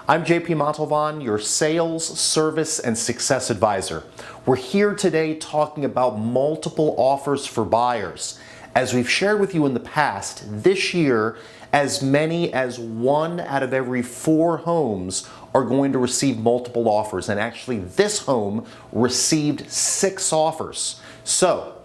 I'm JP Montalvan, your Sales, Service, and Success Advisor. We're here today talking about multiple offers for buyers. As we've shared with you in the past, this year, as many as 1 out of every 4 homes are going to receive multiple offers. And actually, this home received 6 offers. So,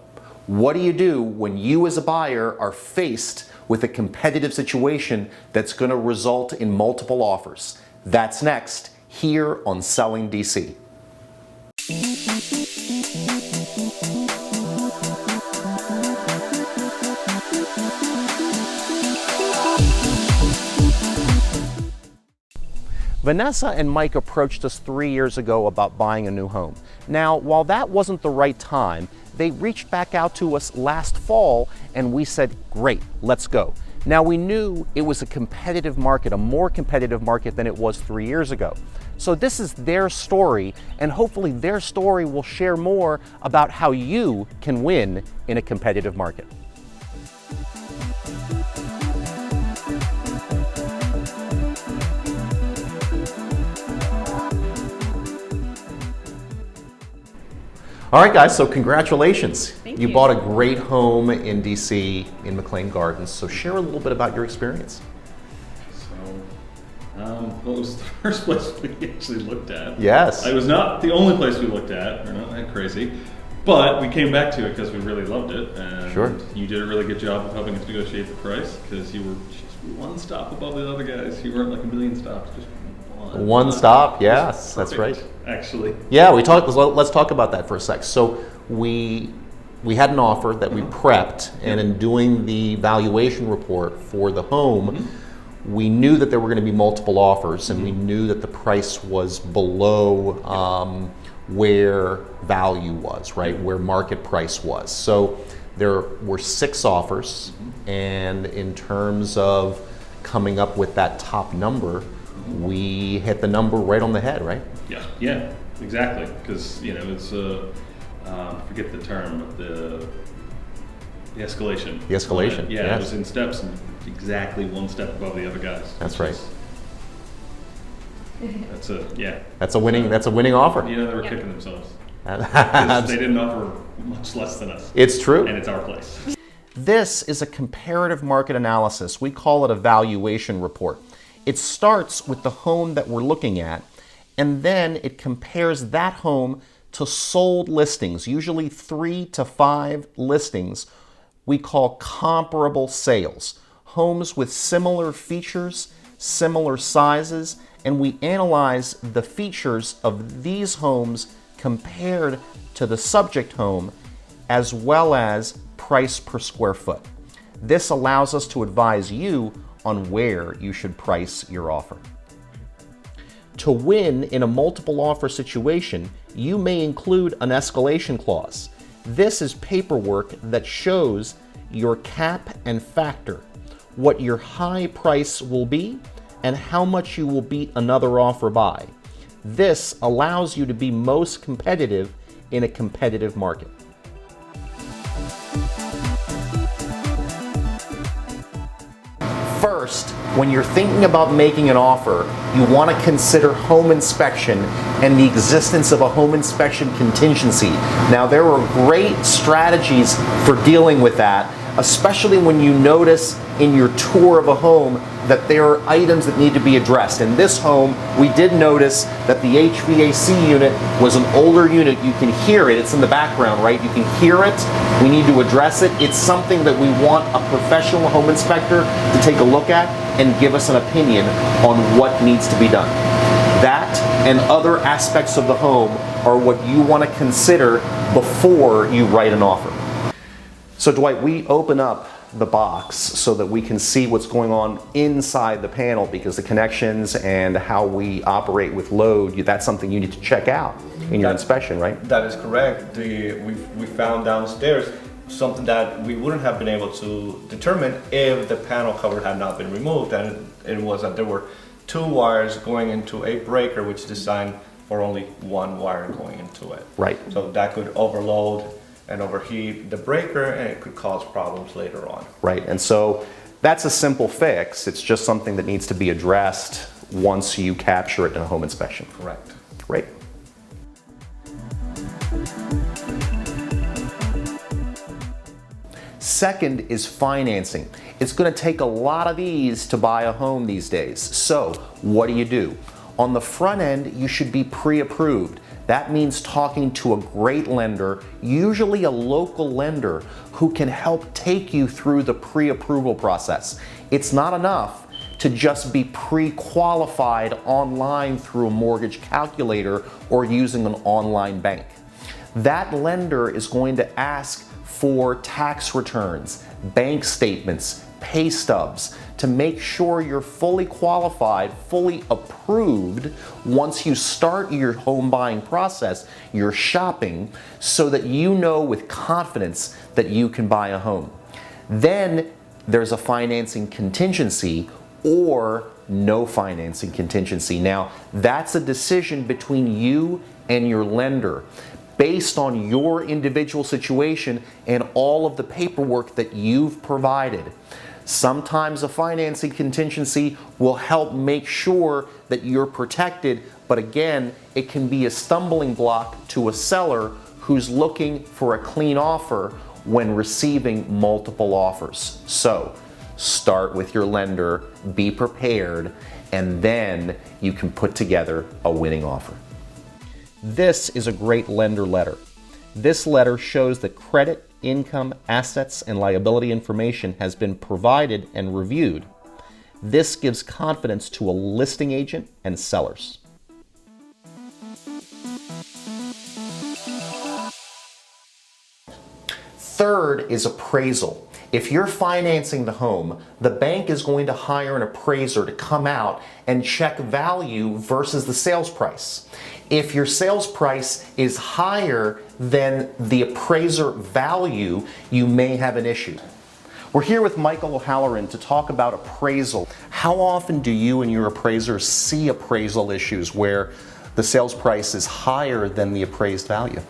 what do you do when you as a buyer are faced with a competitive situation that's going to result in multiple offers? That's next, here on Selling DC. Vanessa and Mike approached us 3 years ago about buying a new home. Now, while that wasn't the right time, they reached back out to us last fall and we said, great, let's go. Now, we knew it was a competitive market, a more competitive market than it was 3 years ago. So this is their story, and hopefully their story will share more about how you can win in a competitive market. All right, guys, so congratulations. Thank you. You bought a great home in DC, in McLean Gardens. So share a little bit about your experience. Well, it was the first place we actually looked at. Yes. It was not the only place we looked at. We're not that crazy. But we came back to it because we really loved it. And Sure. You did a really good job of helping us negotiate the price because you were just one stop above the other guys. You weren't like a million stops, just One stop, yes, that's right. Actually. Yeah, let's talk about that for a sec. So we had an offer that we prepped, and in doing the valuation report for the home, we knew that there were going to be multiple offers, and we knew that the price was below where value was, right, where market price was. So there were 6 offers, and in terms of coming up with that top number, we hit the number right on the head, right? Yeah, exactly. Because it's forget the term, but the escalation. The escalation. Yeah, yes. It was in steps and exactly one step above the other guys. That's right. That's a winning offer. They were kicking themselves. 'Cause they didn't offer much less than us. It's true. And it's our place. This is a comparative market analysis. We call it a valuation report. It starts with the home that we're looking at, and then it compares that home to sold listings, usually 3 to 5 listings we call comparable sales. Homes with similar features, similar sizes, and we analyze the features of these homes compared to the subject home as well as price per square foot. This allows us to advise you on where you should price your offer. To win in a multiple offer situation, you may include an escalation clause. This is paperwork that shows your cap and factor, what your high price will be, and how much you will beat another offer by. This allows you to be most competitive in a competitive market. First, when you're thinking about making an offer, you want to consider home inspection and the existence of a home inspection contingency. Now, there are great strategies for dealing with that, especially when you notice in your tour of a home that there are items that need to be addressed. In this home, we did notice that the HVAC unit was an older unit. You can hear it. It's in the background, right? You can hear it. We need to address it. It's something that we want a professional home inspector to take a look at and give us an opinion on what needs to be done. That and other aspects of the home are what you want to consider before you write an offer. So Dwight, we open up the box so that we can see what's going on inside the panel, because the connections and how we operate with load, that's something you need to check out in your inspection, right? That is correct. We found downstairs something that we wouldn't have been able to determine if the panel cover had not been removed, and it was that there were 2 wires going into a breaker which is designed for only 1 wire going into it. Right. So that could overload and overheat the breaker, and it could cause problems later on. Right, and so that's a simple fix. It's just something that needs to be addressed once you capture it in a home inspection. Correct. Great. Second is financing. It's going to take a lot of these to buy a home these days. So what do? On the front end, you should be pre-approved. That means talking to a great lender, usually a local lender, who can help take you through the pre-approval process. It's not enough to just be pre-qualified online through a mortgage calculator or using an online bank. That lender is going to ask for tax returns, bank statements, pay stubs to make sure you're fully qualified, fully approved once you start your home buying process, your shopping, so that you know with confidence that you can buy a home. Then there's a financing contingency or no financing contingency. Now, that's a decision between you and your lender, based on your individual situation and all of the paperwork that you've provided. Sometimes a financing contingency will help make sure that you're protected, but again, it can be a stumbling block to a seller who's looking for a clean offer when receiving multiple offers. So, start with your lender, be prepared, and then you can put together a winning offer. This is a great lender letter. This letter shows that credit, income, assets, and liability information has been provided and reviewed. This gives confidence to a listing agent and sellers. Third is appraisal. If you're financing the home, the bank is going to hire an appraiser to come out and check value versus the sales price. If your sales price is higher than the appraiser value, you may have an issue. We're here with Michael O'Halloran to talk about appraisal. How often do you and your appraisers see appraisal issues where the sales price is higher than the appraised value?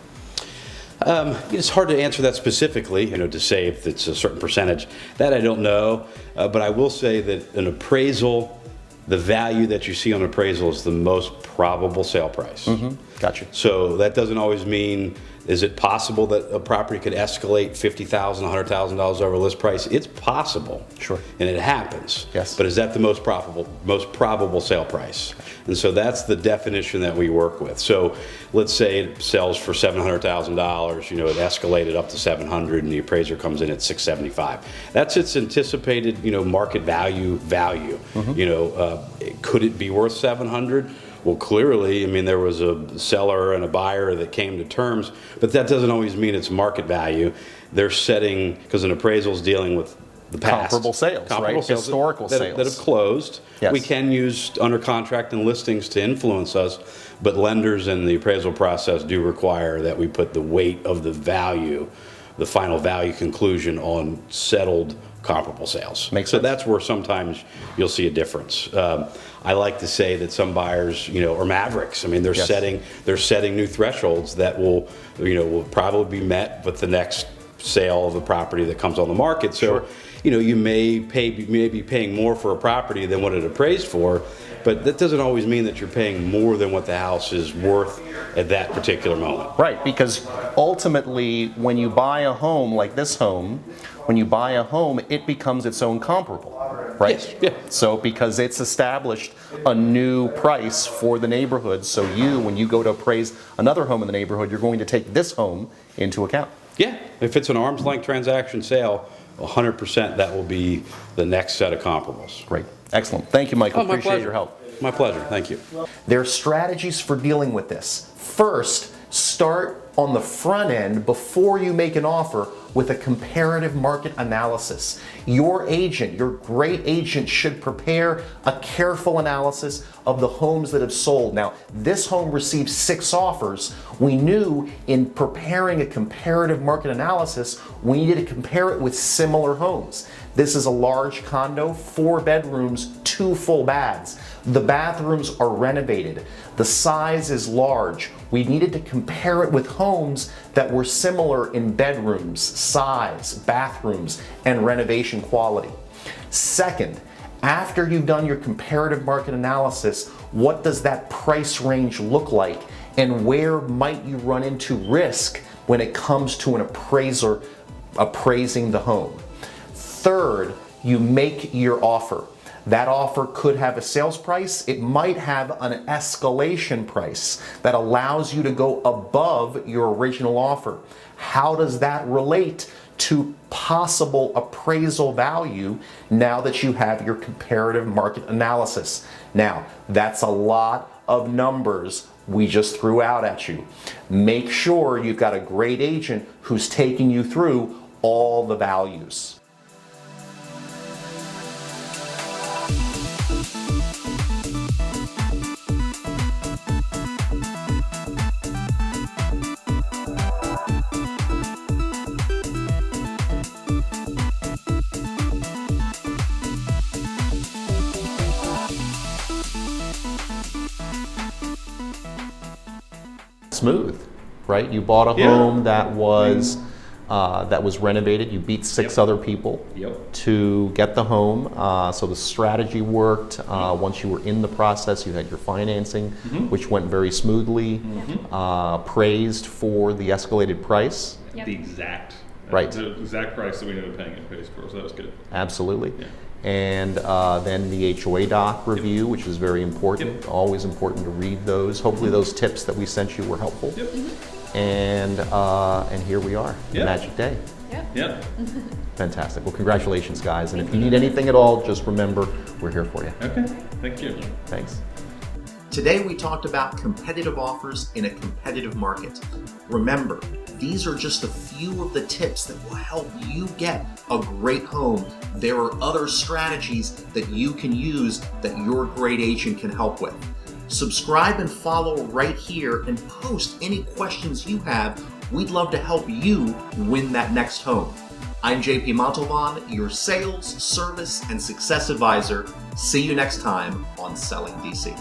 It's hard to answer that specifically, to say if it's a certain percentage. That I don't know, but I will say that an appraisal, the value that you see on appraisal is the most probable sale price. Gotcha. So that doesn't always mean, is it possible that a property could escalate $50,000, $100,000 over list price? It's possible. Sure. And it happens. Yes. But is that the most probable sale price? And so that's the definition that we work with. So let's say it sells for $700,000, it escalated up to $700,000 and the appraiser comes in at $675,000. That's its anticipated, market value. Could it be worth $700,000? Well, clearly, there was a seller and a buyer that came to terms, but that doesn't always mean it's market value. They're setting, because an appraisal is dealing with the past. Comparable sales, right? Historical sales. That have closed. Yes. We can use under contract and listings to influence us, but lenders in the appraisal process do require that we put the weight of the value, the final value conclusion on settled comparable sales. Makes so sense. That's where sometimes you'll see a difference. I like to say that some buyers, are mavericks. They're Yes. setting new thresholds that will probably be met with the next sale of the property that comes on the market. So, Sure. You may be paying more for a property than what it appraised for, but that doesn't always mean that you're paying more than what the house is worth at that particular moment. Right, because ultimately, when you buy a home like this home, it becomes its own comparable, right? Yes, yeah. So because it's established a new price for the neighborhood, so when you go to appraise another home in the neighborhood, you're going to take this home into account. Yeah, if it's an arm's length transaction sale, 100% that will be the next set of comparables. Great, excellent. Thank you, Michael. My Appreciate pleasure. your help. My pleasure, thank you. There are strategies for dealing with this. First, start on the front end before you make an offer with a comparative market analysis. Your great agent should prepare a careful analysis of the homes that have sold. Now, this home received 6 offers. We knew in preparing a comparative market analysis, we needed to compare it with similar homes. This is a large condo, 4 bedrooms, 2 full baths. The bathrooms are renovated. The size is large. We needed to compare it with homes that were similar in bedrooms, size, bathrooms, and renovation quality. Second, After you've done your comparative market analysis, what does that price range look like? And where might you run into risk when it comes to an appraiser appraising the home? Third, you make your offer. That offer could have a sales price. It might have an escalation price that allows you to go above your original offer. How does that relate to possible appraisal value now that you have your comparative market analysis? Now, that's a lot of numbers we just threw out at you. Make sure you've got a great agent who's taking you through all the values. Smooth, right? You bought a home that was renovated. You beat 6 other people to get the home. So the strategy worked. Once you were in the process, you had your financing, which went very smoothly. Praised for the escalated price. The exact price that we ended up paying in pays for, so that was good. Absolutely. And then the HOA doc review, which is very important. Always important to read those. Hopefully those tips that we sent you were helpful. And here we are, the magic day. Fantastic. Well, congratulations, guys. And if you need anything at all, just remember, we're here for you. Okay, thank you. Thanks. Today we talked about competitive offers in a competitive market. Remember, these are just a few of the tips that will help you get a great home. There are other strategies that you can use that your great agent can help with. Subscribe and follow right here and post any questions you have. We'd love to help you win that next home. I'm JP Montalban, your sales, service, and success advisor. See you next time on Selling DC.